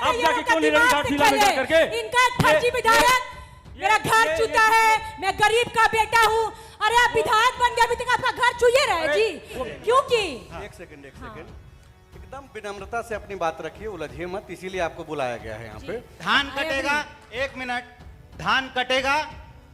अब जाके क्यों नहीं रही घाटशिला में जाकर के? इनका एक फर्जी विधायक मेरा घर चूता है, मैं गरीब का बेटा हूँ। अरे आप विधायक बन गए, अभी तक आपका घर चूहे रहे जी, क्योंकि एक सेकंड एकदम विनम्रता से अपनी बात रखिए, उलझिए मत, इसीलिए आपको बुलाया गया है यहाँ पे। धान कटेगा, 1 मिनट, धान कटेगा,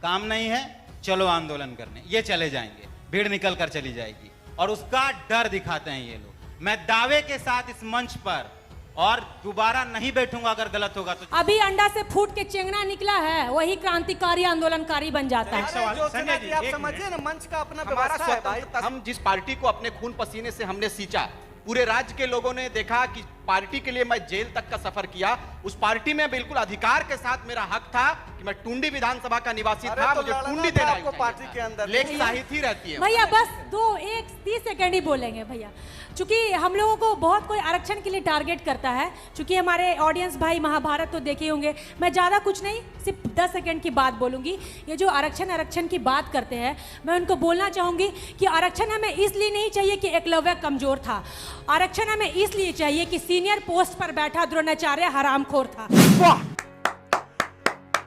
काम नहीं है, चलो आंदोलन करने, ये चले जाएंगे, भीड़ निकल कर चली जाएगी और उसका डर दिखाते हैं ये लोग। मैं दावे के साथ इस मंच पर और दोबारा नहीं बैठूंगा अगर गलत होगा तो। अभी अंडा से फूट के चेंगना निकला है, वही क्रांतिकारी आंदोलनकारी बन जाता है। आप समझिए ना, मंच का अपना व्यवस्था है भाई। हम जिस पार्टी को अपने खून पसीने से हमने सींचा, पूरे राज्य के लोगों ने देखा कि पार्टी के लिए मैं जेल तक का सफर किया, उस पार्टी में बिल्कुल अधिकार के साथ मेरा हक था कि मैं टुंडी विधानसभा का निवासी था, मुझे टुंडी देना आपको पार्टी के अंदर लेख साहित्य ही रहती है। भैया बस 30 सेकंड ही बोलेंगे भैया, चूंकि हम लोगों को बहुत कोई आरक्षण के लिए टारगेट करता है, चूंकि हमारे ऑडियंस भाई महाभारत तो देखे होंगे, मैं ज़्यादा कुछ नहीं, सिर्फ 10 सेकंड की बात बोलूंगी। ये जो आरक्षण की बात करते हैं, मैं उनको बोलना चाहूंगी कि आरक्षण हमें इसलिए नहीं चाहिए कि एकलव्य कमजोर था, आरक्षण हमें इसलिए चाहिए कि सीनियर पोस्ट पर बैठा द्रोणाचार्य हरामखोर था। वाह,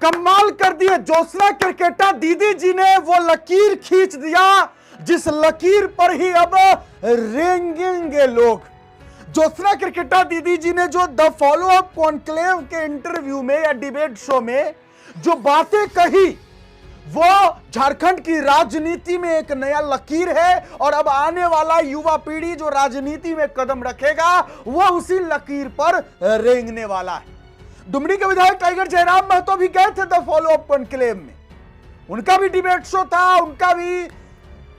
कमाल कर दिए ज्योत्सना क्रिकेटा दीदी जी ने, वो लकीर खींच दिया जिस लकीर पर ही अब रेंगेंगे लोग। ज्योत्सना क्रिकेटा दीदी जी ने जो द फॉलो अप कॉन्क्लेव के इंटरव्यू में या डिबेट शो में जो बातें कही, वो झारखंड की राजनीति में एक नया लकीर है और अब आने वाला युवा पीढ़ी जो राजनीति में कदम रखेगा वो उसी लकीर पर रेंगने वाला है। डुमरी के विधायक टाइगर जयराम महतो भी गए थे द फॉलो अप कॉन्क्लेव में, उनका भी डिबेट शो था, उनका भी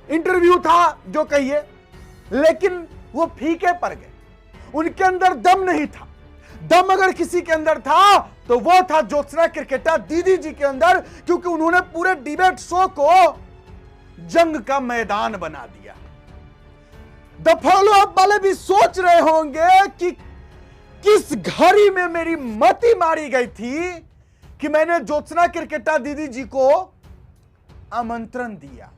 इंटरव्यू था जो कहिए, लेकिन वो फीके पड़ गए, उनके अंदर दम नहीं था। दम अगर किसी के अंदर था तो वो था ज्योत्सना क्रिकेटा दीदी जी के अंदर, क्योंकि उन्होंने पूरे डिबेट शो को जंग का मैदान बना दिया। द फॉलो अप वाले भी सोच रहे होंगे कि किस घड़ी में मेरी मति मारी गई थी कि मैंने ज्योत्सना क्रिकेटा दीदी जी को आमंत्रण दिया।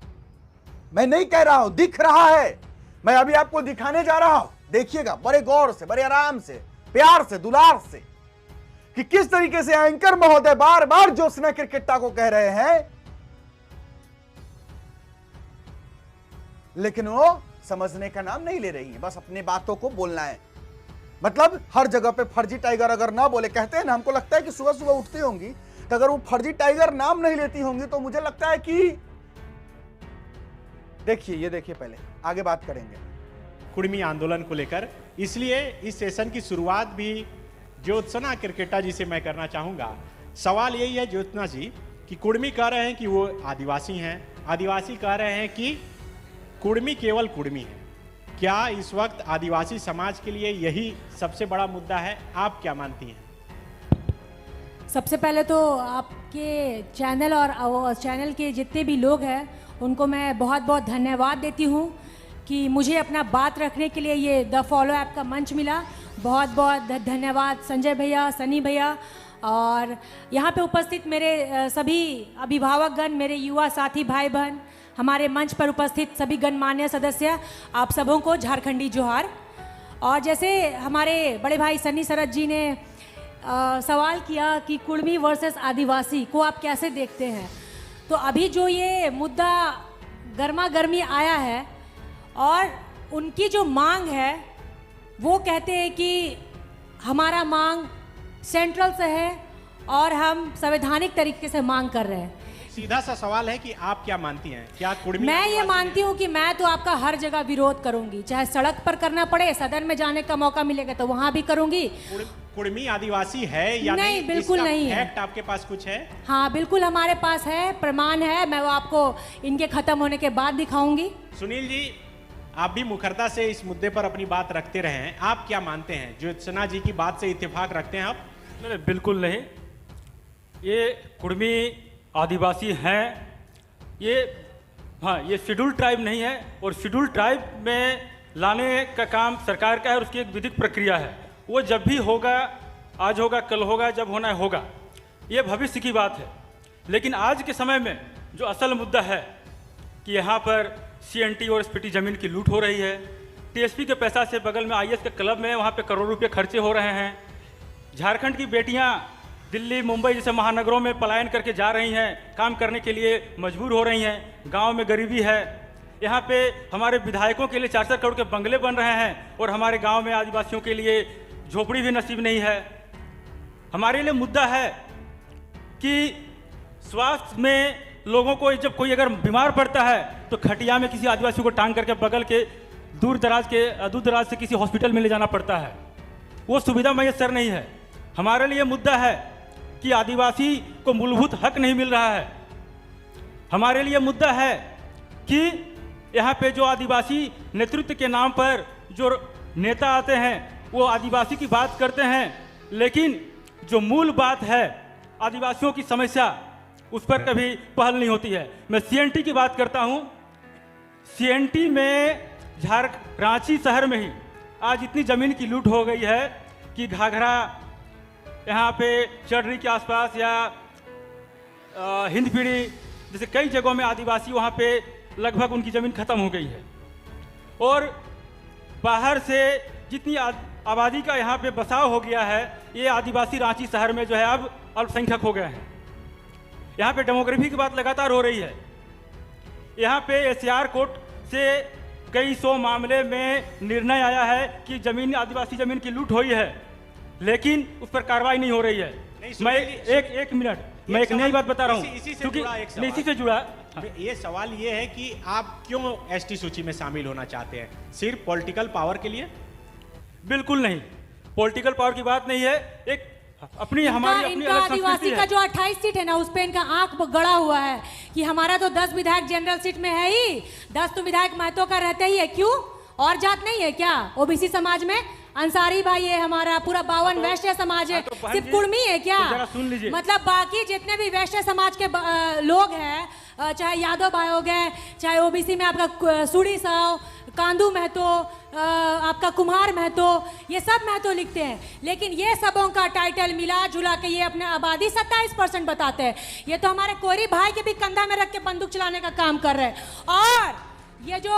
मैं नहीं कह रहा हूं, दिख रहा है, मैं अभी आपको दिखाने जा रहा हूं, देखिएगा बड़े गौर से, बड़े आराम से, प्यार से, दुलार से, कि किस तरीके से एंकर महोदय बार बार ज्योत्सना क्रिकेटा को कह रहे हैं, लेकिन वो समझने का नाम नहीं ले रही है, बस अपनी बातों को बोलना है। मतलब हर जगह पे फर्जी टाइगर अगर ना बोले, कहते हैं ना, हमको लगता है कि सुबह सुबह उठती होंगी तो अगर वो फर्जी टाइगर नाम नहीं लेती होंगी तो मुझे लगता है कि देखिए, ये देखिए, पहले आगे बात करेंगे कुर्मी आंदोलन को लेकर, इसलिए इस सेशन की शुरुआत भी ज्योत्सना क्रिकेटा जी से मैं करना चाहूँगा। सवाल यही है ज्योत्सना जी कि कुर्मी कह रहे हैं कि वो आदिवासी हैं, आदिवासी कह रहे हैं कि कुर्मी केवल कुर्मी है, क्या इस वक्त आदिवासी समाज के लिए यही सबसे बड़ा मुद्दा है? आप क्या मानती हैं? सबसे पहले तो आपके चैनल और चैनल के जितने भी लोग हैं उनको मैं बहुत बहुत धन्यवाद देती हूँ कि मुझे अपना बात रखने के लिए ये द फॉलो ऐप का मंच मिला। बहुत बहुत धन्यवाद संजय भैया, सनी भैया, और यहाँ पे उपस्थित मेरे सभी अभिभावकगण, मेरे युवा साथी भाई बहन, हमारे मंच पर उपस्थित सभी गणमान्य सदस्य, आप सबों को झारखंडी जोहार। और जैसे हमारे बड़े भाई सनी सरत जी ने सवाल किया कि कुर्मी वर्सेस आदिवासी को आप कैसे देखते हैं, तो अभी जो ये मुद्दा गर्मा गर्मी आया है और उनकी जो मांग है वो कहते हैं कि हमारा मांग सेंट्रल से है और हम संवैधानिक तरीके से मांग कर रहे हैं। सीधा सा सवाल है कि आप क्या मानती हैं, क्या कुर्मी? मैं ये मानती हूँ कि मैं तो आपका हर जगह विरोध करूंगी, चाहे सड़क पर करना पड़े, सदन में जाने का मौका मिलेगा तो वहां भी करूंगी। कुर्मी आदिवासी है या नहीं? बिल्कुल नहीं है। फैक्ट आपके पास कुछ है? हाँ बिल्कुल हमारे पास है, प्रमाण है, मैं वो आपको इनके खत्म होने के बाद दिखाऊंगी। सुनील जी, आप भी मुखरता से इस मुद्दे पर अपनी बात रखते रहे हैं, आप क्या मानते हैं? ज्योत्सना जी की बात से इत्तेफाक रखते हैं आप? नहीं, बिल्कुल नहीं। ये कुर्मी आदिवासी हैं, ये हाँ, ये शेड्यूल ट्राइब नहीं है और शेड्यूल ट्राइब में लाने का काम सरकार का है और उसकी एक विधिक प्रक्रिया है। वो जब भी होगा, आज होगा, कल होगा, जब होना है होगा, ये भविष्य की बात है। लेकिन आज के समय में जो असल मुद्दा है कि यहाँ पर CNT और SPT ज़मीन की लूट हो रही है, TSP के पैसा से बगल में IS के क्लब में वहाँ पे करोड़ों रुपये खर्चे हो रहे हैं, झारखंड की बेटियां दिल्ली मुंबई जैसे महानगरों में पलायन करके जा रही हैं, काम करने के लिए मजबूर हो रही हैं। गांव में गरीबी है। यहाँ पे हमारे विधायकों के लिए 4-4 करोड़ के बंगले बन रहे हैं और हमारे गांव में आदिवासियों के लिए झोपड़ी भी नसीब नहीं है। हमारे लिए मुद्दा है कि स्वास्थ्य में लोगों को जब कोई अगर बीमार पड़ता है तो खटिया में किसी आदिवासी को टांग करके बगल के दूर दराज से किसी हॉस्पिटल में ले जाना पड़ता है। वो सुविधा मैसर नहीं है। हमारे लिए मुद्दा है कि आदिवासी को मूलभूत हक नहीं मिल रहा है। हमारे लिए मुद्दा है कि यहाँ पे जो आदिवासी नेतृत्व के नाम पर जो नेता आते हैं वो आदिवासी की बात करते हैं, लेकिन जो मूल बात है आदिवासियों की समस्या उस पर कभी पहल नहीं होती है। मैं सीएनटी की बात करता हूँ। सीएनटी में रांची शहर में ही आज इतनी जमीन की लूट हो गई है कि घाघरा यहाँ पे चढ़री के आसपास या हिंदपीढ़ी जैसे कई जगहों में आदिवासी वहाँ पे लगभग उनकी ज़मीन खत्म हो गई है। और बाहर से जितनी आबादी का यहाँ पे बसाव हो गया है, ये आदिवासी रांची शहर में जो है अब अल्पसंख्यक हो गए हैं। यहाँ पे डेमोग्राफी की बात लगातार हो रही है। यहाँ पे एसआर कोर्ट से कई 100 मामले में निर्णय आया है कि जमीन आदिवासी जमीन की लूट हुई है, लेकिन उस पर कार्रवाई नहीं हो रही है। मैं एक मिनट, मैं एक नई बात बता रहा हूँ क्योंकि इसी से जुड़ा ये सवाल ये है कि आप क्यों एसटी सूची में शामिल होना चाहते हैं? सिर्फ पॉलिटिकल पावर के लिए? बिल्कुल नहीं, पॉलिटिकल पावर की बात नहीं है। एक अपनी हमारी अपनी इनका अलग आदिवासी संस्कृति का है। जो 28 सीट है ना, उस पे इनका आंख गड़ा हुआ है कि हमारा तो 10 विधायक जनरल सीट में है ही, 10 तो विधायक महतो का रहते ही है। क्यों? और जात नहीं है क्या ओबीसी समाज में? अंसारी भाई है, हमारा पूरा 52 वैश्य समाज है, तो बहन सिर्फ जी, कुर्मी है क्या? तो जरा सुन लीजिए। मतलब बाकी जितने भी वैश्य समाज के लोग हैं, चाहे यादव भाई हो गए, चाहे ओबीसी में आपका सूड़ी साव, कांदू महतो, आपका कुम्हार महतो, ये सब महतो लिखते हैं। लेकिन ये सबों का टाइटल मिला जुला के ये अपने आबादी 27% बताते हैं। ये तो हमारे कोरी भाई के भी कंधा में रख के बंदूक चलाने का काम कर रहे हैं। और ये जो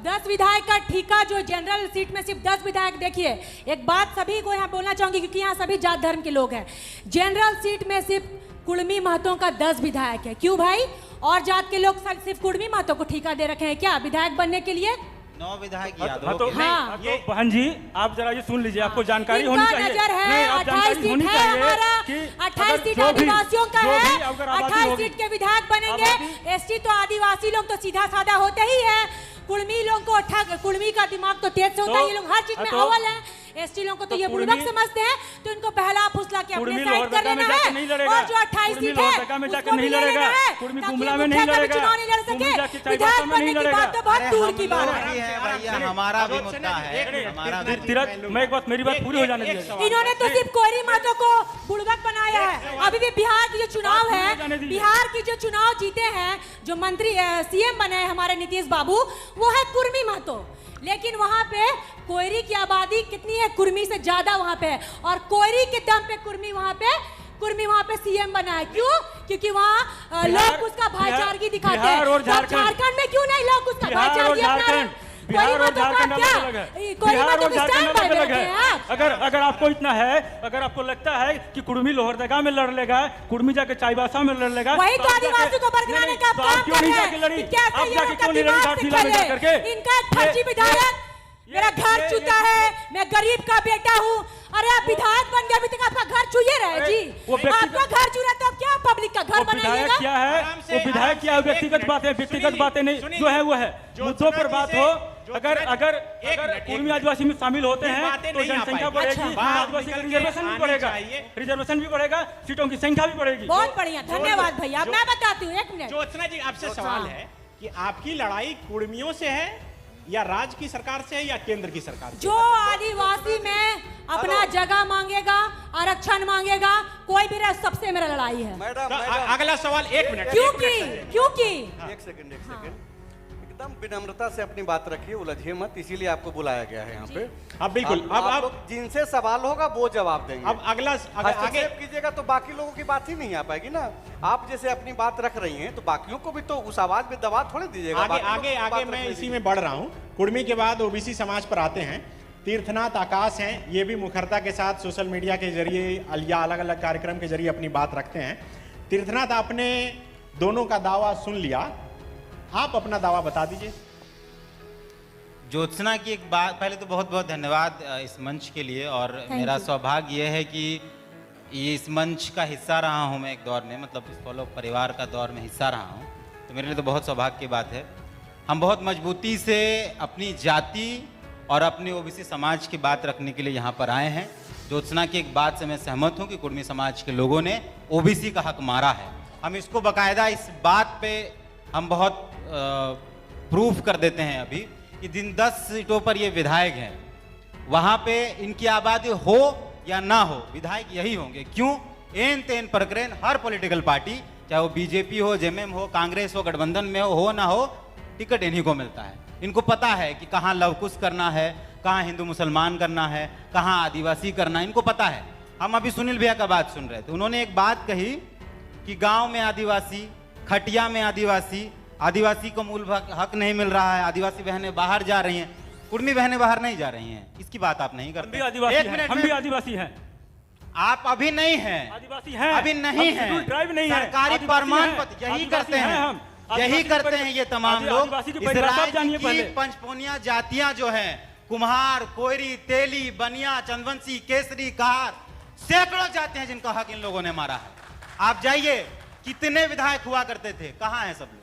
10 विधायक का ठीका जो जनरल सीट में सिर्फ 10 विधायक, देखिए एक बात सभी को यहाँ बोलना चाहूंगी क्योंकि यहाँ सभी जात धर्म के लोग हैं। जनरल सीट में सिर्फ कुड़मी महतों का 10 विधायक है। क्यों भाई? और जात के लोग सिर्फ कुड़मी महतों को ठीका दे रखे हैं क्या विधायक बनने के लिए? 9 विधायक हाँ, यादव तो के हाँ। ये बहन जी आप जरा ये सुन लीजिए, आपको जानकारी होनी इनका चाहिए। नजर है नहीं, आप 28 जानकारी सीट होनी है चाहिए हमारा, कि 28 अगर सीट जो भी- आदिवासियों का जो भी है, अगर आबादी 28 होगी- सीट के विधायक बनेंगे। आबादी- एसटी तो आदिवासी लोग तो सीधा साधा होते ही है। कुड़मी लोग को कुड़मी का दिमाग तो तेज से होता है, ये लोग हर चीज में अव्वल है। एसटी लोगों को तो ये बुड़बक समझते हैं, तो इनको पहला फुसला के अपने कुड़मी साइड कर लोहरदगा में लेना जाके है। नहीं लड़ेगा। और जो 28 कुड़मी सीट है लोहरदगा में जाके उसको नहीं भी ले लड़ेगा। लेना है, कुड़मी ताकि गुमला में मुखिया नहीं का भी लड़ेगा। चुनाव नहीं लड़ कुड़मी सके। जाके चाहे विधायक बातों में बनने नहीं की लड़ेगा। बात तो बहुत दूर की बात है। भी है भैया, हमारा भी मुद्दा है, हमारा भी तीरथ, मैं एक बात, मेरी बात पूरी हो जाने दीजिए। इन्होंने तो सिर्फ कोरी महतो को बुड़बक बनाया है। अभी भी बिहार की जो चुनाव है, बिहार की जो चुनाव जीते हैं, जो मंत्री सीएम बने हैं हमारे नीतीश बाबू, वो है कुर्मी महतो। लेकिन वहां पे कोयरी की आबादी कितनी है? कुर्मी से ज्यादा वहां पे है। और कोयरी के दम पे कुर्मी वहां पे सीएम बना है। क्यों? क्योंकि वहाँ लोग उसका भाईचारगी दिखाते हैं। बिहार और तो झारखंड में क्यों नहीं लोग उसका बिहार और भाईचारगी अपना रहे? झारखंड, बिहार और झारखंड क्या? अलग है। कोई बिहार मतलब और झारखंड स्टैंड बाय अलग अलग बैठे हैं आप? है। अगर आपको इतना है, अगर आपको लगता है कि कुड़मी लोहरदगा में लड़ लेगा, कुड़मी जाके चाईबासा में लड़ लेगा, वही तो आप आदिवासी जाके- को बरकराने नहीं, का तो काम आप क्यों कर नहीं रहे जाके हैं? लड़ी? कि कैसे आप ये जाके लोग का क्यों नहीं लड़ी दिमाग घाटशिला में निकले? जाकर के? इनका एक फर्जी विधायक, मेरा घर छूता है, मैं गरीब का बेटा हूँ। अरे आप विधायक बन गए, अभी तक आपका घर छूए रहे जी। वो व्यक्तिगत- आपका घर छू रहा तो अब क्या पब्लिक का घर वो विधायक बनाइएगा? क्या है, आराम से, वो विधायक क्या है, आराम से, व्यक्तिगत एक बातें, मिनट, व्यक्तिगत सुनिए, बातें नहीं, सुनिए, जो है वो है। जो मुद्दों पर चुनावी बात से- हो, जो अगर चुनावी- अगर एक अगर मिनट, कुर्मी एक आदिवासी में शामिल होते ये हैं बातें तो नहीं आ जनसंख्या पाएगी। बढ़ेगी, अच्छा, बात आदिवासी का निकल के रिजर्वेशन भी आनी बढ़ेगा, चाहिए। रिजर्वेशन भी बढ़ेगा, सीटों की संख्या भी बढ़ेगी। बहुत बढ़िया, धन्यवाद भैया। अब मैं बताती हूँ, एक मिनट। ज्योत्सना जी, आपसे सवाल है कि आपकी लड़ाई कुड़मियों से है या राज्य की सरकार से है या केंद्र की सरकार से? जो आदिवासी में अपना जगह मांगेगा, आरक्षण मांगेगा, कोई भी रहे, सबसे मेरा लड़ाई है। मैडम तो मैडम अगला सवाल, एक मिनट। क्योंकि क्योंकि एक सेकंड एकदम विनम्रता से अपनी बात रखिए, उलझिए मत, इसीलिए आपको बुलाया गया है यहाँ पे। अब बिल्कुल, अब लोग जिनसे सवाल होगा वो जवाब देंगे। अब अगला आगे हस्तक्षेप कीजिएगा तो बाकी लोगों की बात ही नहीं आ पाएगी ना। आप जैसे अपनी बात रख रही हैं तो बाकियों को भी तो उस आवाज में दबा थोड़े दीजिएगा। आगे बाकी लोग आगे की आगे बात मैं रखने इसी दीजिए। में बढ़ रहा हूँ। कुड़मी के बाद ओबीसी समाज पर आते हैं। तीर्थनाथ आकाश हैं, ये भी मुखरता के साथ सोशल मीडिया के जरिए या अलग अलग कार्यक्रम के जरिए अपनी बात रखते हैं। तीर्थनाथ, आपने दोनों का दावा सुन लिया, आप अपना दावा बता दीजिए। ज्योत्सना की एक बात, पहले तो बहुत बहुत धन्यवाद इस मंच के लिए, और मेरा सौभाग्य यह है कि ये इस मंच का हिस्सा रहा हूँ मैं एक दौर में, मतलब इस फॉलो परिवार का दौर में हिस्सा रहा हूँ, तो मेरे लिए तो बहुत सौभाग्य की बात है। हम बहुत मजबूती से अपनी जाति और अपने ओबीसी समाज की बात रखने के लिए यहाँ पर आए हैं। ज्योत्सना की एक बात से मैं सहमत हूँ कि कुर्मी समाज के लोगों ने ओबीसी का हक मारा है। हम इसको बाकायदा इस बात पे हम बहुत प्रूफ कर देते हैं अभी कि जिन 10 सीटों पर ये विधायक हैं, वहाँ पे इनकी आबादी हो या ना हो, विधायक यही होंगे। क्यों? एन तेन प्रकरण हर पॉलिटिकल पार्टी, चाहे वो बीजेपी हो, जेएमएम हो, कांग्रेस हो, गठबंधन में हो ना हो, टिकट इन्हीं को मिलता है। इनको पता है कि कहाँ लवकुश करना है, कहाँ हिंदू मुसलमान करना है, कहाँ आदिवासी करना है, इनको पता है। हम अभी सुनील भैया का बात सुन रहे थे, उन्होंने एक बात कही कि गांव में आदिवासी, खटिया में आदिवासी, आदिवासी को मूल हक नहीं मिल रहा है, आदिवासी बहनें बाहर जा रही हैं। कुर्मी बहनें बाहर नहीं जा रही हैं, इसकी बात आप नहीं करते। हम भी आदिवासी हैं। आप अभी नहीं हैं, आदिवासी हैं, अभी नहीं हैं, ट्राइब नहीं है, सरकारी प्रमाण पत्र यही करते हैं, यही करते हैं ये तमाम लोग। इस राज्य की पंचपोनिया जातियां जो हैं, कुम्हार, कोयरी, तेली, बनिया, चंदवंशी, केसरी, कार, सैकड़ों जाति हैं जिनका हक इन लोगों ने मारा है। आप जाइए, कितने विधायक हुआ करते थे, कहां हैं सब लोग?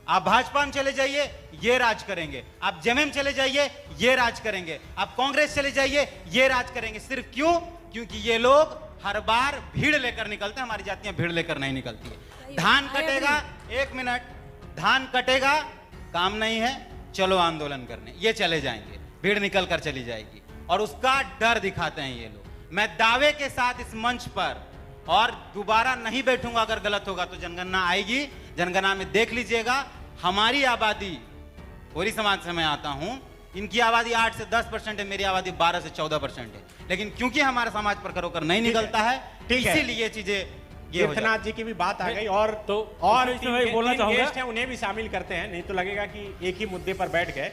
आप भाजपा में चले जाइए, ये राज करेंगे। आप जेएमएम चले जाइए, ये राज करेंगे। आप कांग्रेस चले जाइए, ये राज करेंगे। सिर्फ क्यों? क्योंकि ये लोग हर बार भीड़ लेकर निकलते हैं, हमारी जातियां भीड़ लेकर नहीं निकलती है। धान कटेगा, 1 मिनट, धान कटेगा, काम नहीं है, चलो आंदोलन करने, ये चले जाएंगे, भीड़ निकल कर चली जाएगी, और उसका डर दिखाते हैं ये लोग। मैं दावे के साथ इस मंच पर, और दोबारा नहीं बैठूंगा, अगर गलत होगा तो जनगणना आएगी, जनगणना में देख लीजिएगा। हमारी आबादी, कोरी समाज से मैं आता हूं, इनकी आबादी 8 से 10% है, मेरी आबादी 12 से 14% है, लेकिन क्योंकि हमारा समाज पर होकर नहीं निकलता है, इसीलिए ये चीजें तीर्थनाथ जी की भी बात आ गई। और इसमें बोलना चाहूंगा, गेस्ट हैं उन्हें भी शामिल करते हैं, नहीं तो लगेगा कि एक ही मुद्दे पर बैठ गए।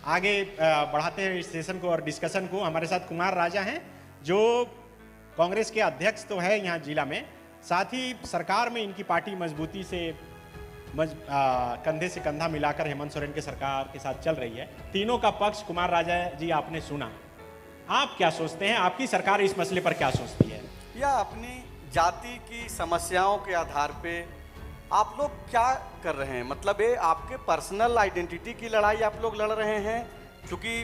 आगे बढ़ाते हैं इस सेशन को और डिस्कशन को। हमारे साथ कुमार राजा हैं, जो कांग्रेस के अध्यक्ष तो है यहाँ जिला में, साथ ही सरकार में इनकी पार्टी मजबूती से कंधे से कंधा मिलाकर हेमंत सोरेन के सरकार के साथ चल रही है। तीनों का पक्ष कुमार राजा जी आपने सुना, आप क्या सोचते हैं? आपकी सरकार इस मसले पर क्या सोचती है? या अपनी जाति की समस्याओं के आधार पे आप लोग क्या कर रहे हैं? मतलब ये आपके पर्सनल आइडेंटिटी की लड़ाई आप लोग लड़ रहे हैं? क्योंकि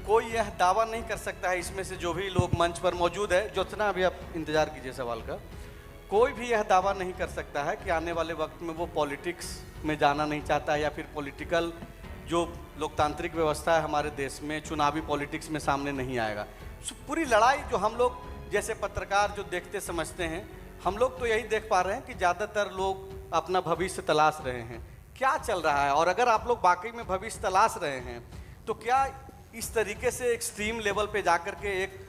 कोई यह दावा नहीं कर सकता है, इसमें से जो भी लोग मंच पर मौजूद है, ज्योत्सना अभी आप इंतजार कीजिए सवाल का, कोई भी यह दावा नहीं कर सकता है कि आने वाले वक्त में वो पॉलिटिक्स में जाना नहीं चाहता है, या फिर पॉलिटिकल जो लोकतांत्रिक व्यवस्था है हमारे देश में, चुनावी पॉलिटिक्स में सामने नहीं आएगा। पूरी लड़ाई जो हम लोग जैसे पत्रकार जो देखते समझते हैं, हम लोग तो यही देख पा रहे हैं कि ज़्यादातर लोग अपना भविष्य तलाश रहे हैं, क्या चल रहा है। और अगर आप लोग वाकई में भविष्य तलाश रहे हैं, तो क्या इस तरीके से एक्सट्रीम लेवल पे जाकर के एक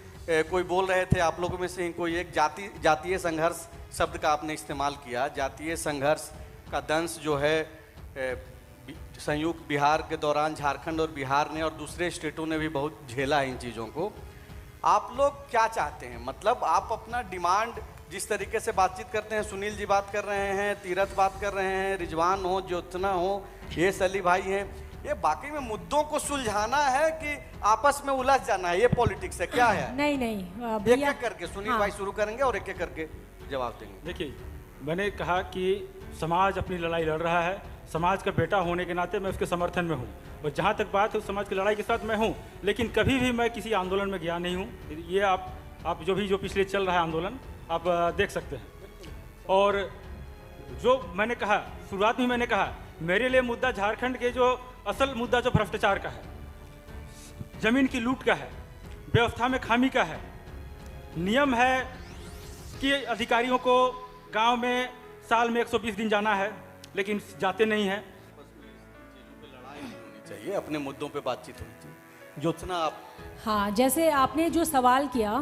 कोई बोल रहे थे आप लोगों में से कोई एक जातीय संघर्ष शब्द का आपने इस्तेमाल किया, जातीय संघर्ष का दंश जो है संयुक्त बिहार के दौरान झारखंड और बिहार ने और दूसरे स्टेटों ने भी बहुत झेला है इन चीज़ों को। आप लोग क्या चाहते हैं? मतलब आप अपना डिमांड जिस तरीके से बातचीत करते हैं, सुनील जी बात कर रहे हैं, तीरथ बात कर रहे हैं, रिजवान हो, ज्योत्सना हो, ये सली भाई हैं, ये बाकी में मुद्दों को सुलझाना है कि आपस में उलझ जाना है? ये पॉलिटिक्स है क्या है? नहीं एक एक करके सुनील भाई शुरू करेंगे और एक एक करके जवाब देंगे। देखिए, मैंने कहा कि समाज अपनी लड़ाई लड़ रहा है, समाज का बेटा होने के नाते मैं उसके समर्थन में हूँ, और जहाँ तक बात है उस समाज की लड़ाई के साथ मैं हूँ, लेकिन कभी भी मैं किसी आंदोलन में गया नहीं हूँ। ये आप जो पिछले चल रहा है आंदोलन आप देख सकते हैं। और जो मैंने कहा शुरुआत में, मैंने कहा मेरे लिए मुद्दा झारखंड के जो असल मुद्दा जो भ्रष्टाचार का है, जमीन की लूट का है, व्यवस्था में खामी का है। नियम है कि अधिकारियों को गांव में साल में 120 दिन जाना है, लेकिन जाते नहीं हैं। चाहिए अपने मुद्दों पे बातचीत होनी चाहिए। ज्योत्सना आप। हाँ, जैसे आपने जो सवाल किया,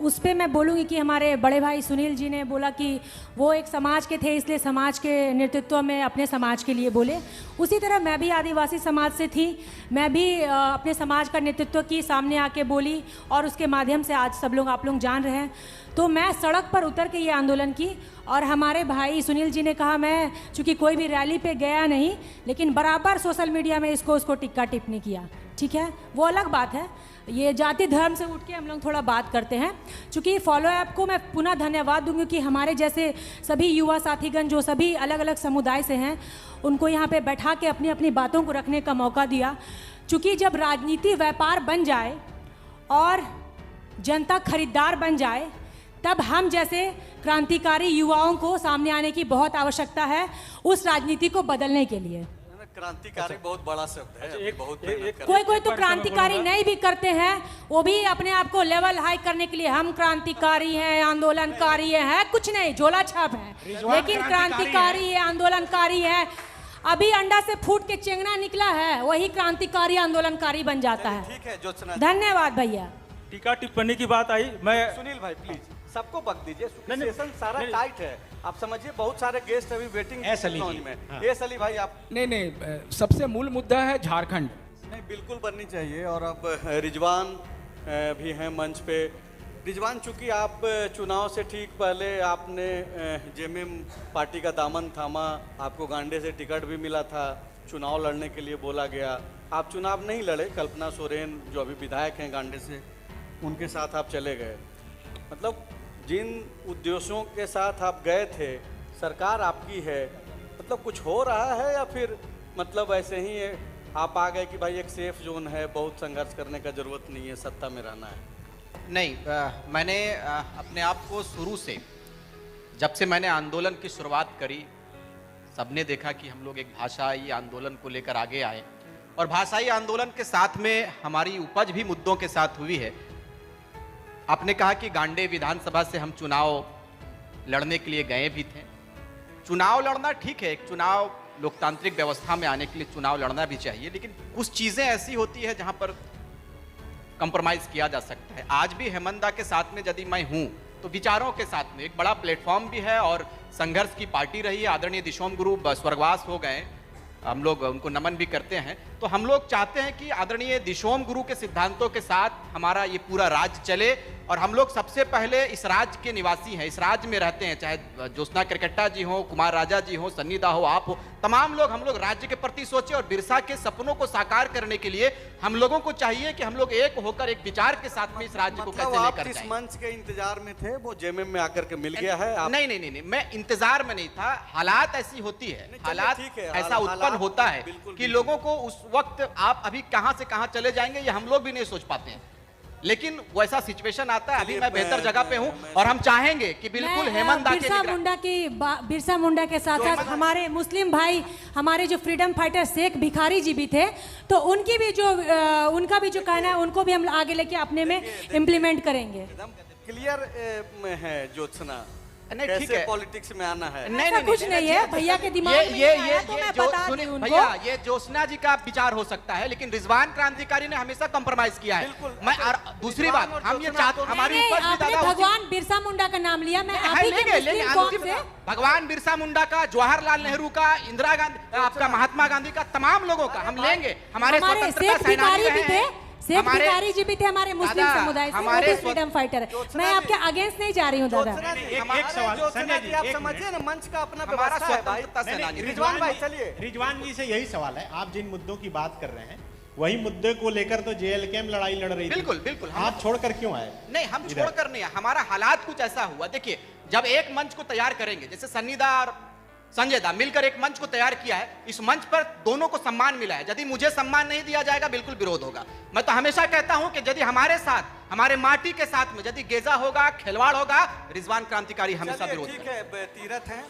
उस पे मैं बोलूँगी कि हमारे बड़े भाई सुनील जी ने बोला कि वो एक समाज के थे, इसलिए समाज के नेतृत्व में अपने समाज के लिए बोले। उसी तरह मैं भी आदिवासी समाज से थी, मैं भी अपने समाज का नेतृत्व की, सामने आके बोली और उसके माध्यम से आज सब लोग आप लोग जान रहे हैं। तो मैं सड़क पर उतर के ये आंदोलन की और हमारे भाई सुनील जी ने कहा, मैं चूँकि कोई भी रैली पे गया नहीं, लेकिन बराबर सोशल मीडिया में उसको टिक्का टिप्पणी किया। ठीक है, वो अलग बात है। ये जाति धर्म से उठ के हम लोग थोड़ा बात करते हैं। चूँकि फॉलो ऐप को मैं पुनः धन्यवाद दूंगी कि हमारे जैसे सभी युवा साथीगण जो सभी अलग अलग समुदाय से हैं, उनको यहाँ पे बैठा के अपनी अपनी बातों को रखने का मौका दिया। चूँकि जब राजनीति व्यापार बन जाए और जनता खरीदार बन जाए, तब हम जैसे क्रांतिकारी युवाओं को सामने आने की बहुत आवश्यकता है उस राजनीति को बदलने के लिए। क्रांतिकारी बहुत बड़ा शब्द है। एक- बहुत एक- मेहनत एक- कर कोई कोई तो क्रांतिकारी नहीं भी करते हैं, वो भी अपने आप को लेवल हाई करने के लिए हम क्रांतिकारी हैं, आंदोलनकारी हैं, कुछ नहीं, झोला छाप है, लेकिन क्रांतिकारी है, आंदोलनकारी है। अभी अंडा से फूट के चेंगना निकला है, वही क्रांतिकारी आंदोलनकारी बन जाता है। ठीक है ज्योत्सना, धन्यवाद भैया। टीका टिप्पणी की बात आई, मैं सुनील भाई प्लीज सबको वक्त दीजिए, नहीं, नहीं, सेशन सारा नहीं। टाइट है। आप समझिए बहुत सारे गेस्ट अभी वेटिंग एस अली जी, में। हाँ। एस अली भाई आप नहीं, सबसे मूल मुद्दा है झारखंड। नहीं बिल्कुल बननी चाहिए। और अब रिजवान भी हैं मंच पे। रिजवान, चूंकि आप चुनाव से ठीक पहले आपने जेएमएम पार्टी का दामन थामा, आपको गांडे से टिकट भी मिला था, चुनाव लड़ने के लिए बोला गया, आप चुनाव नहीं लड़े, कल्पना सोरेन जो अभी विधायक हैं गांडे से, उनके साथ आप चले गए। मतलब जिन उद्देश्यों के साथ आप गए थे, सरकार आपकी है, मतलब कुछ हो रहा है या फिर मतलब ऐसे ही है, आप आ गए कि भाई एक सेफ जोन है, बहुत संघर्ष करने का जरूरत नहीं है, सत्ता में रहना है? नहीं, मैंने अपने आप को शुरू से, जब से मैंने आंदोलन की शुरुआत करी, सबने देखा कि हम लोग एक भाषाई आंदोलन को लेकर आगे आए और भाषाई आंदोलन के साथ में हमारी उपज भी मुद्दों के साथ हुई है। आपने कहा कि गांडे विधानसभा से हम चुनाव लड़ने के लिए गए भी थे। चुनाव लड़ना ठीक है, एक चुनाव लोकतांत्रिक व्यवस्था में आने के लिए चुनाव लड़ना भी चाहिए, लेकिन कुछ चीज़ें ऐसी होती है जहां पर कंप्रोमाइज़ किया जा सकता है। आज भी हेमंता के साथ में यदि मैं हूं तो विचारों के साथ में एक बड़ा प्लेटफॉर्म भी है और संघर्ष की पार्टी रही है। आदरणीय दिशोम गुरु स्वर्गवास हो गए, हम लोग उनको नमन भी करते हैं। तो हम लोग चाहते हैं कि आदरणीय दिशोम गुरु के सिद्धांतों के साथ हमारा ये पूरा राज्य चले और हम लोग सबसे पहले इस राज्य के निवासी हैं, इस राज्य में रहते हैं, चाहे ज्योत्सना क्रिकेटा जी हो, कुमार राजा जी हो, सन्नी दा हो, आप हो, तमाम लोग हम लोग राज्य के प्रति सोचे और बिरसा के सपनों को साकार करने के लिए हम लोगों को चाहिए कि हम लोग एक होकर एक विचार के साथ में इस राज्य को मतलब कैसे आप लेकर इस जाएं। मंच के इंतजार में थे, वो जेएमएम में आकर के मिल गया है आप? नहीं, मैं इंतजार में नहीं था। हालात ऐसी होती है, नहीं, चलिए, हालात ठीक है, ऐसा हालात उत्पन्न होता है बिल्कुल, कि बिल्कुल। लोगों को उस वक्त आप अभी कहां से कहां चले जाएंगे ये हम लोग भी नहीं सोच पाते हैं, लेकिन वैसा सिचुएशन आता है। अभी चलिए, मैं बेहतर जगह पे हूं मैं- और हम चाहेंगे कि बिल्कुल मैं, हेमंत दा के बिरसा मुंडा के साथ साथ हमारे मुस्लिम भाई, हमारे जो फ्रीडम फाइटर शेख भिखारी जी भी थे, तो उनकी भी जो उनका भी जो कहना है, उनको भी हम आगे लेके अपने में इम्प्लीमेंट करेंगे। एकदम क्लियर में है ज्योत्सना, नहीं, ठीक कैसे है। पॉलिटिक्स में आना है। ऐसा कुछ नहीं है, भैया के दिमाग में ये आया तो मैं बता सुनिए दूं भैया, उनको। ये ज्योत्सना जी का विचार हो सकता है, लेकिन रिजवान क्रांतिकारी ने हमेशा कंप्रोमाइज किया है। बिल्कुल। मैं और दूसरी रिजवान बात, और हम ये ज्योत्सना चाहते, तो- हमारी नहीं, उपज भी आपने ज्यादा उचित- भगवान बिरसा मुंडा का नाम लिया, मैं है, आप ही के लेंगे, मुस्लिम अंतिम कौम से भगवान बिरसा मुंडा का, जवाहरलाल नेहरू का, इंदिरा गांधी, आपका महात्मा गांधी का, तमाम लोगों का हम लेंगे। हमारे हमारे स्वतंत्रता शेख सेनानी भिखारी भी रहे थे, हैं। शेख हमारे- भिखारी जी भी थे हमारे मुस्लिम दादा, समुदाय से, वो हमारे भी फ्रीडम फाइटर है। ज्योत्सना मैं जी- आपके अगेंस्ट नहीं जा रही हूँ दादा। ज्योत्सना जी, एक हमारे सवाल, ज्योत्सना संजय जी, जी, आप एक समझिए ना, मंच का अपना हमारा व्यवस्था है भाई। स्वतंत्रता नहीं, सेनानी। रिजवान भाई चलिए। रिजवान जी से यही सवाल है, आप जिन मुद्दों की बात कर रहे हैं वही मुद्दे को लेकर तो जेएलके लड़ाई लड़ रही थी। बिल्कुल, बिल्कुल। आप छोड़कर क्यों आए? नहीं, हम इधर। छोड़कर नहीं है, हमारा हालात कुछ ऐसा हुआ। देखिए, जब एक मंच को तैयार करेंगे, जैसे सन्नी दा और संजय दा मिलकर एक मंच को तैयार किया है, इस मंच पर दोनों को सम्मान मिला है। यदि मुझे सम्मान नहीं दिया जाएगा, बिल्कुल विरोध होगा। मैं तो हमेशा कहता हूं कि यदि हमारे साथ, हमारे माटी के साथ में यदि गेजा होगा, खिलवाड़ होगा, रिजवान क्रांतिकारी हमेशा चलिए, विरोध ठीक करेगा। है, तीरथ है,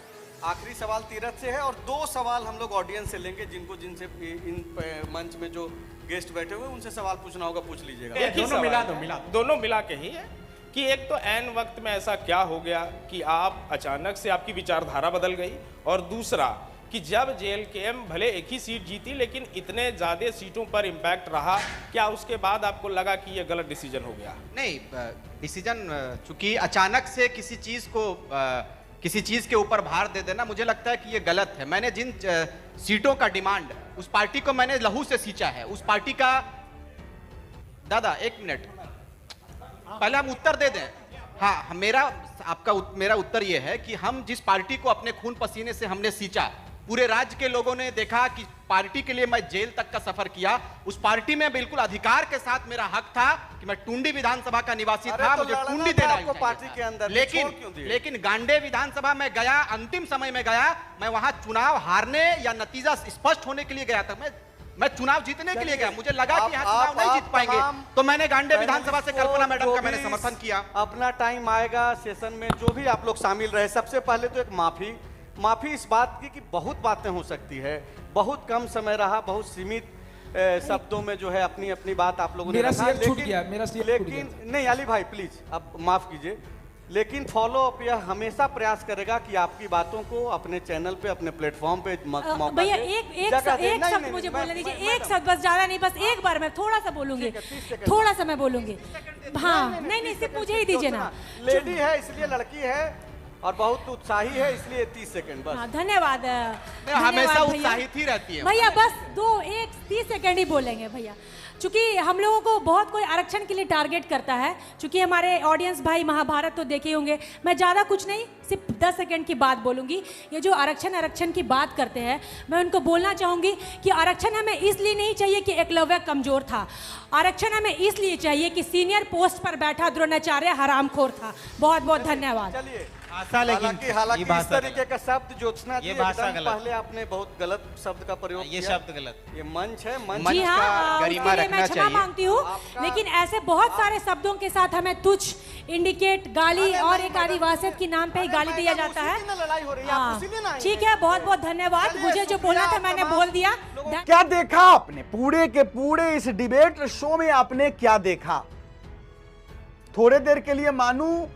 आखिरी सवाल तीरथ से है और 2 सवाल हम लोग ऑडियंस से लेंगे, जिनसे इन मंच में जो गेस्ट बैठे हुए उनसे सवाल पूछना होगा, पूछ लीजिएगा। एक ही दोनों मिला दो, मिला दो। दोनों मिला के ही है कि एक तो ऐन वक्त में ऐसा क्या हो गया कि आप अचानक से आपकी विचारधारा बदल गई, और दूसरा कि जब JLKM भले एक ही सीट जीती लेकिन इतने ज़्यादा सीटों पर इम्पैक्ट रहा, क्या उसके बाद आपको लगा कि ये गलत डिसीजन हो गया? नहीं, डिसीजन चूंकि अचानक से किसी चीज के ऊपर भार दे देना, मुझे लगता है कि ये गलत है। मैंने जिन सीटों का डिमांड, उस पार्टी को मैंने लहू से सींचा है। उस पार्टी का, दादा एक मिनट, पहले हम उत्तर दे दें। हाँ, मेरा उत्तर ये है कि हम जिस पार्टी को अपने खून पसीने से हमने सींचा, पूरे राज्य के लोगों ने देखा कि पार्टी के लिए मैं जेल तक का सफर किया, उस पार्टी में बिल्कुल अधिकार के साथ मेरा हक था कि मैं टुंडी विधानसभा का निवासी था, मुझे टुंडी देना आपको पार्टी के अंदर, लेकिन गांडे विधानसभा में गया, अंतिम समय में गया, मैं वहां चुनाव हारने या नतीजा स्पष्ट होने के लिए गया था। मैं चुनाव जीतने के लिए गया, मुझे लगा कि यहाँ चुनाव नहीं जीत पाएंगे, तो मैंने गांडे विधानसभा से कल्पना मैडम का मैंने समर्थन किया। अपना टाइम आएगा सेशन में, जो भी आप लोग शामिल रहे। सबसे पहले तो एक माफी इस बात की कि बहुत बातें हो सकती है, बहुत कम समय रहा, बहुत सीमित शब्दों में जो है अपनी अपनी बात आप लोगों ने रखा, लेकिन नहीं अली भाई प्लीज अब माफ कीजिए, लेकिन फॉलो अप यह हमेशा प्रयास करेगा कि आपकी बातों को अपने चैनल पे, अपने प्लेटफॉर्म पे मौका भैया दे। एक शब्द मुझे बोलने दीजिए, एक शब्द बस, ज्यादा नहीं, बस एक बार मैं थोड़ा सा बोलूंगी, थोड़ा सा मैं बोलूंगी। हाँ नहीं, सिर्फ मुझे ही दीजिए ना, लेडी है इसलिए, लड़की है और बहुत उत्साही है इसलिए 30 सेकंड बस। हाँ, धन्यवाद। हमेशा उत्साहित ही रहती है भैया, बस 30 सेकंड ही बोलेंगे भैया, चूंकि हम लोगों को बहुत कोई आरक्षण के लिए टारगेट करता है, चूंकि हमारे ऑडियंस भाई महाभारत तो देखे होंगे, मैं ज़्यादा कुछ नहीं, सिर्फ 10 सेकंड की बात बोलूंगी। ये जो आरक्षण की बात करते हैं, मैं उनको बोलना चाहूंगी कि आरक्षण हमें इसलिए नहीं चाहिए कि एकलव्य कमजोर था, आरक्षण हमें इसलिए चाहिए कि सीनियर पोस्ट पर बैठा द्रोणाचार्य हरामखोर था। बहुत बहुत धन्यवाद। चलिए, हालांकि इस तरीके का शब्द ज्योत्सना जी, ये भाषा गलत, पहले आपने बहुत गलत शब्द का प्रयोग ये किया। शब्द गलत, ये मंच है, मंच जी का हाँ, गरिमा उसके लिए रखना मैं क्षमा चाहिए। मांगती हूँ, लेकिन ऐसे बहुत सारे शब्दों के साथ हमें तुच्छ, इंडिकेट, गाली और एक आदिवासियत के नाम पे ही गाली दिया जाता है। लड़ाई हो रही है, हाँ, आप उसी दिन आए ठीक हैं। है, बहुत बहुत धन्यवाद। मुझे जो बोलना था मैंने बोल दिया। क्या देखा आपने पूरे के पूरे इस डिबेट शो में? आपने क्या देखा? थोड़े देर के लिए मानू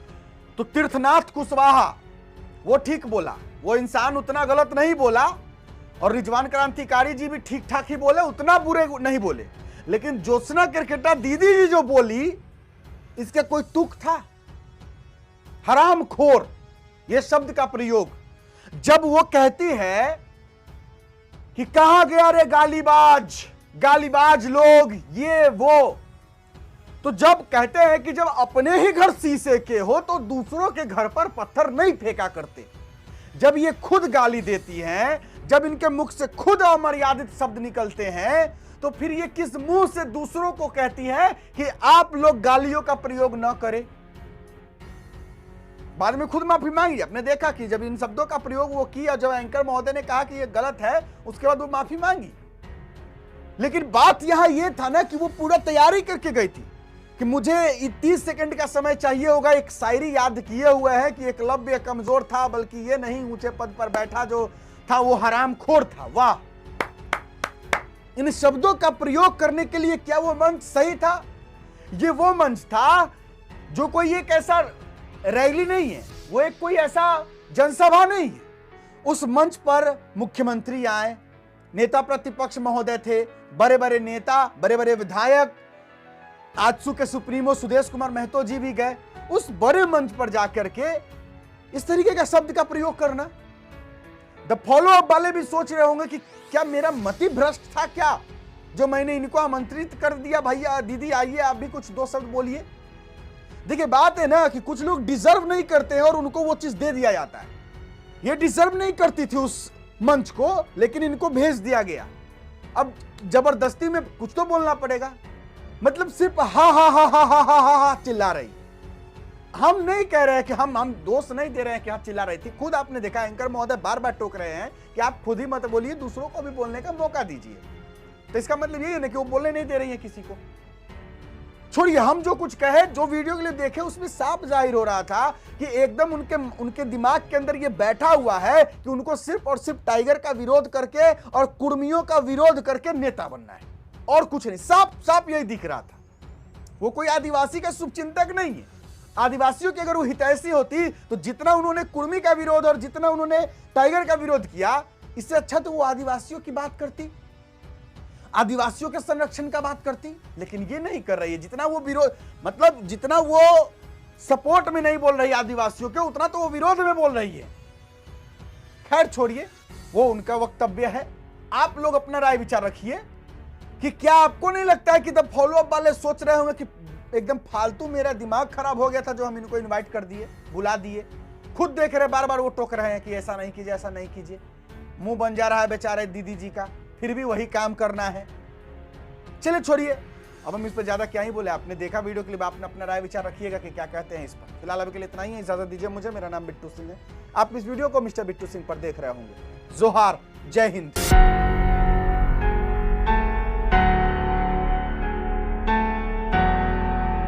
तो तीर्थनाथ कुशवाहा वो ठीक बोला, वो इंसान उतना गलत नहीं बोला, और रिजवान क्रांतिकारी जी भी ठीक ठाक ही बोले, उतना बुरे नहीं बोले, लेकिन ज्योत्सना केरकेटा दीदी जी जो बोली, इसके कोई तुक था? हरामखोर ये शब्द का प्रयोग, जब वो कहती है कि कहां गया रे गालीबाज लोग, ये वो, तो जब कहते हैं कि जब अपने ही घर शीशे के हो तो दूसरों के घर पर पत्थर नहीं फेंका करते, जब ये खुद गाली देती हैं, जब इनके मुख से खुद अमर्यादित शब्द निकलते हैं, तो फिर ये किस मुंह से दूसरों को कहती है कि आप लोग गालियों का प्रयोग न करें? बाद में खुद माफी मांगी। आपने देखा कि जब इन शब्दों का प्रयोग वो किया, जब एंकर महोदय ने कहा कि ये गलत है, उसके बाद वो माफी मांगी। लेकिन बात यहां ये था ना कि वो पूरा तैयारी करके गई थी कि मुझे 30 सेकंड का समय चाहिए होगा, एक शायरी याद किए हुए है कि एकलव्य कमजोर था, बल्कि ये नहीं, ऊंचे पद पर बैठा जो था वो हरामखोर था। वाह, इन शब्दों का प्रयोग करने के लिए क्या वो मंच सही था? ये वो मंच था जो कोई एक ऐसा रैली नहीं है, वो एक कोई ऐसा जनसभा नहीं है। उस मंच पर मुख्यमंत्री आए, नेता प्रतिपक्ष महोदय थे, बड़े बड़े नेता, बड़े बड़े विधायक, आजसू के सुप्रीमो सुदेश कुमार महतो जी भी गए। उस बड़े मंच पर जाकर के इस तरीके का शब्द का प्रयोग करना, द फॉलो अप वाले भी सोच रहे होंगे कि क्या मेरा मति भ्रष्ट था क्या, जो मैंने इनको आमंत्रित कर दिया, भैया दीदी आइए आप भी कुछ दो शब्द बोलिए। देखिए बात है ना कि कुछ लोग डिजर्व नहीं करते हैं और उनको वो चीज दे दिया जाता है। ये डिजर्व नहीं करती थी उस मंच को, लेकिन इनको भेज दिया गया। अब जबरदस्ती में कुछ तो बोलना पड़ेगा, मतलब सिर्फ हा हा हा हा हा हा हा हा चिल्ला रही। हम नहीं कह रहे हैं कि हम दोष नहीं दे रहे हैं कि हाँ चिल्ला रही थी, खुद आपने देखा एंकर महोदय बार बार टोक रहे हैं कि आप खुद ही मत बोलिए, दूसरों को भी बोलने का मौका दीजिए। तो इसका मतलब यही है ना कि वो बोलने नहीं दे रही है किसी को। छोड़िए, हम जो कुछ कहे, जो वीडियो के लिए देखे, उसमें साफ जाहिर हो रहा था कि एकदम उनके दिमाग के अंदर ये बैठा हुआ है कि उनको सिर्फ और सिर्फ टाइगर का विरोध करके और कुर्मियों का विरोध करके नेता बनना है, और कुछ नहीं। साफ साफ यही दिख रहा था। वो कोई आदिवासी का शुभचिंतक नहीं है। आदिवासियों की अगर वो हितैषी होती तो जितना उन्होंने कुर्मी का विरोध और जितना उन्होंने टाइगर का विरोध किया, इससे अच्छा तो वो आदिवासियों की बात करती, आदिवासियों के संरक्षण का बात करती, लेकिन ये नहीं कर रही है। जितना वो विरोध, मतलब जितना वो सपोर्ट में नहीं बोल रही आदिवासियों के, उतना तो वो विरोध में बोल रही है। खैर छोड़िए, वो उनका वक्तव्य है। आप लोग अपना राय विचार रखिए कि क्या आपको नहीं लगता है कि द फॉलो अप वाले सोच रहे होंगे कि एकदम फालतू मेरा दिमाग खराब हो गया था जो हम इनको इनवाइट कर दिए, बुला दिए। खुद देख रहे बार बार वो टोक रहे हैं कि ऐसा नहीं कीजिए, ऐसा नहीं कीजिए। मुंह बन जा रहा है बेचारे दीदी जी का, फिर भी वही काम करना है। चलिए छोड़िए, अब हम इस पर ज्यादा क्या ही बोले। आपने देखा वीडियो क्लिप, आपने अपना राय विचार रखिएगा कि क्या कहते हैं इस पर। फिलहाल अभी के लिए इतना ही है, इजाजत दीजिए मुझे। मेरा नाम बिट्टू सिंह है। आप इस वीडियो को मिस्टर बिट्टू सिंह पर देख रहे होंगे। जोहार, जय हिंद।